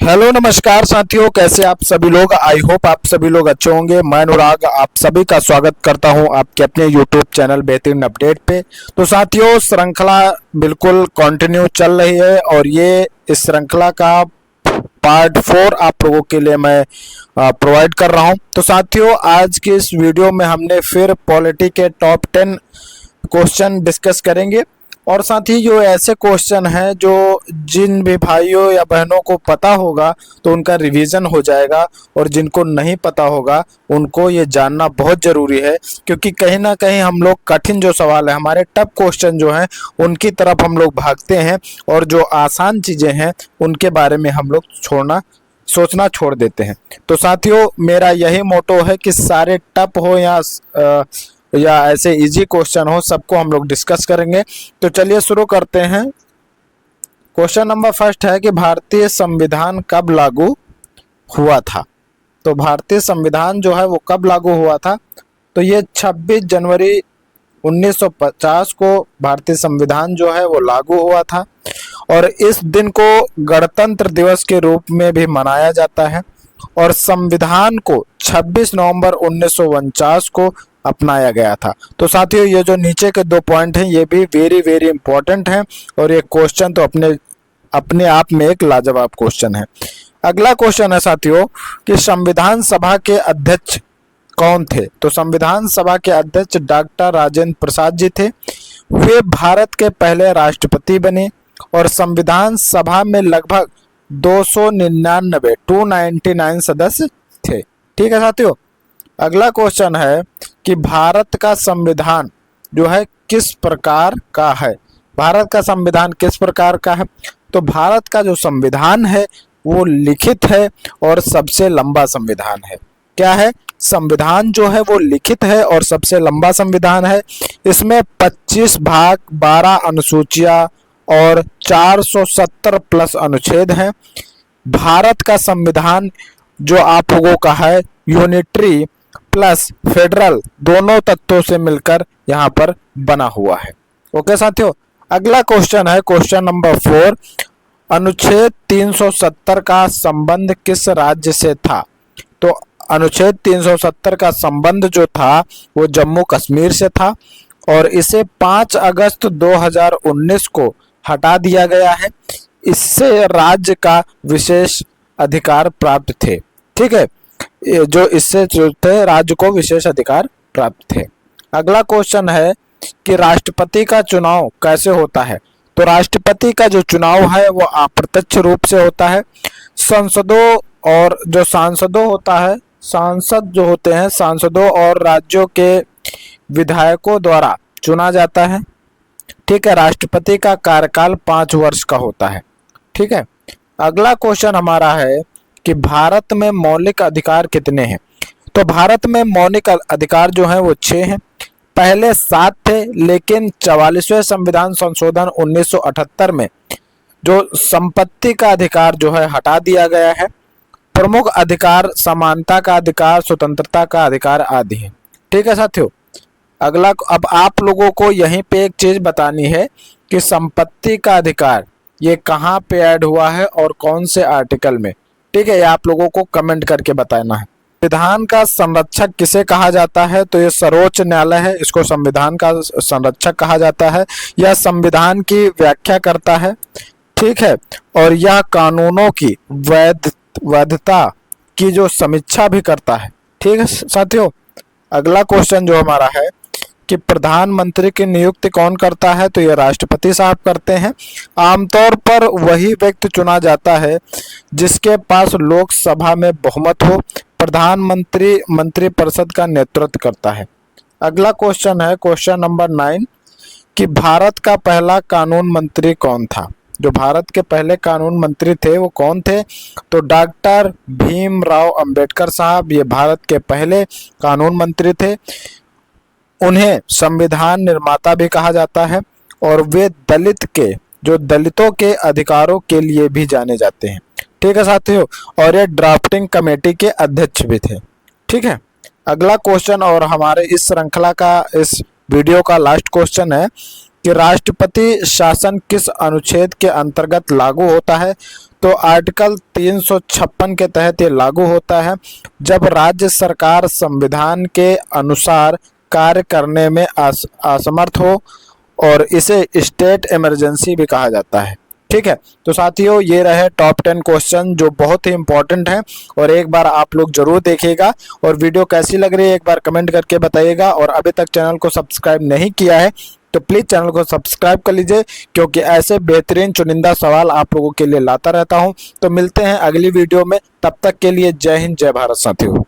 Hello नमस्कार साथियों, कैसे आप सभी लोग। आई होप आप सभी लोग अच्छे होंगे। मैं अनुराग आप सभी का स्वागत करता हूं आपके अपने यूट्यूब चैनल बेहतरीन अपडेट पे। तो साथियों, श्रृंखला बिल्कुल कंटिन्यू चल रही है और ये इस श्रृंखला का पार्ट 4 आप लोगों के लिए मैं प्रोवाइड कर रहा हूं। तो साथियों, आज की इस वीडियो में हमने फिर पॉलिटी के टॉप 10 क्वेश्चन डिस्कस करेंगे और साथ ही जो ऐसे क्वेश्चन हैं जो जिन भी भाइयों या बहनों को पता होगा तो उनका रिवीजन हो जाएगा और जिनको नहीं पता होगा उनको ये जानना बहुत ज़रूरी है, क्योंकि कहीं ना कहीं हम लोग कठिन जो सवाल है, हमारे टफ क्वेश्चन जो हैं उनकी तरफ हम लोग भागते हैं और जो आसान चीज़ें हैं उनके बारे में हम लोग सोचना छोड़ देते हैं। तो साथियों, मेरा यही मोटो है कि सारे टफ हो या ऐसे इजी क्वेश्चन हो, सबको हम लोग डिस्कस करेंगे। तो चलिए शुरू करते हैं। क्वेश्चन नंबर फर्स्ट है कि भारतीय संविधान कब लागू हुआ था। तो भारतीय संविधान जो है वो कब लागू हुआ था, तो ये 26 जनवरी 1950 को भारतीय संविधान जो है वो लागू हुआ था और इस दिन को गणतंत्र दिवस के रूप में भी मनाया जाता है और संविधान को 26 नवंबर 1949 को अपनाया गया था। तो साथियों, ये जो नीचे के 2 पॉइंट हैं ये भी वेरी वेरी इंपॉर्टेंट हैं और ये क्वेश्चन तो अपने आप में एक लाजवाब क्वेश्चन है। अगला क्वेश्चन है साथियों कि संविधान सभा के अध्यक्ष कौन थे। तो संविधान सभा के अध्यक्ष डॉक्टर राजेंद्र प्रसाद जी थे। वे भारत के पहले राष्ट्रपति बने और संविधान सभा में लगभग 299 सदस्य थे। ठीक है साथियों। अगला क्वेश्चन है कि भारत का संविधान जो है किस प्रकार का है। भारत का संविधान किस प्रकार का है, तो भारत का जो संविधान है वो लिखित है और सबसे लंबा संविधान है। क्या है? संविधान जो है वो लिखित है और सबसे लंबा संविधान है। इसमें 25 भाग, 12 अनुसूचियां और 470 प्लस अनुच्छेद हैं। भारत का संविधान जो आप लोगों का है यूनिटरी प्लस फेडरल दोनों तत्वों से मिलकर यहाँ पर बना हुआ है। ओके साथियों। अगला क्वेश्चन है क्वेश्चन नंबर 4, अनुच्छेद 370 का संबंध किस राज्य से था। तो अनुच्छेद 370 का संबंध जो था वो जम्मू कश्मीर से था और इसे 5 अगस्त 2019 को हटा दिया गया है। इससे राज्य का विशेष अधिकार प्राप्त थे। ठीक है, जो इससे जो थे राज्य को विशेष अधिकार प्राप्त थे। अगला क्वेश्चन है कि राष्ट्रपति का चुनाव कैसे होता है। तो राष्ट्रपति का जो चुनाव है वो अप्रत्यक्ष रूप से होता है। सांसदों और जो सांसदों होता है, सांसद जो होते हैं, सांसदों और राज्यों के विधायकों द्वारा चुना जाता है। ठीक है, राष्ट्रपति का कार्यकाल 5 वर्ष का होता है। ठीक है। अगला क्वेश्चन हमारा है कि भारत में मौलिक अधिकार कितने हैं। तो भारत में मौलिक अधिकार जो है वो 6 हैं। पहले 7 थे, लेकिन 44वें संविधान संशोधन 1978 में जो संपत्ति का अधिकार जो है हटा दिया गया है। प्रमुख अधिकार समानता का अधिकार, स्वतंत्रता का अधिकार आदि है। ठीक है साथियों। अगला, अब आप लोगों को यहीं पे एक चीज बतानी है कि संपत्ति का अधिकार ये कहाँ पे ऐड हुआ है और कौन से आर्टिकल में। ठीक है, ये आप लोगों को कमेंट करके बताना है। संविधान का संरक्षक किसे कहा जाता है, तो ये सर्वोच्च न्यायालय है, इसको संविधान का संरक्षक कहा जाता है। यह संविधान की व्याख्या करता है। ठीक है, और यह कानूनों की वैधता की जो समीक्षा भी करता है। ठीक है साथियों। अगला क्वेश्चन जो हमारा है कि प्रधानमंत्री की नियुक्ति कौन करता है, तो ये राष्ट्रपति साहब करते हैं। आमतौर पर वही व्यक्ति चुना जाता है जिसके पास लोकसभा में बहुमत हो। प्रधानमंत्री मंत्रिपरिषद का नेतृत्व करता है। अगला क्वेश्चन है क्वेश्चन नंबर 9 कि भारत का पहला कानून मंत्री कौन था। जो भारत के पहले कानून मंत्री थे वो कौन थे, तो डॉक्टर भीमराव अंबेडकर साहब ये भारत के पहले कानून मंत्री थे। उन्हें संविधान निर्माता भी कहा जाता है और वे दलितों के अधिकारों के लिए भी जाने जाते हैं। ठीक है साथियों। और ये ड्राफ्टिंग कमेटी के अध्यक्ष भी थे। ठीक है। अगला क्वेश्चन और हमारे इस श्रृंखला का, इस वीडियो का लास्ट क्वेश्चन है कि राष्ट्रपति शासन किस अनुच्छेद के अंतर्गत लागू होता है। तो आर्टिकल 356 के तहत ये लागू होता है जब राज्य सरकार संविधान के अनुसार कार्य करने में असमर्थ हो, और इसे स्टेट इमरजेंसी भी कहा जाता है। ठीक है, तो साथियों ये रहे टॉप 10 क्वेश्चन जो बहुत ही इंपॉर्टेंट हैं, और एक बार आप लोग जरूर देखिएगा। और वीडियो कैसी लग रही है एक बार कमेंट करके बताइएगा, और अभी तक चैनल को सब्सक्राइब नहीं किया है तो प्लीज़ चैनल को सब्सक्राइब कर लीजिए, क्योंकि ऐसे बेहतरीन चुनिंदा सवाल आप लोगों के लिए लाता रहता हूं। तो मिलते हैं अगली वीडियो में, तब तक के लिए जय हिंद जय भारत साथियों।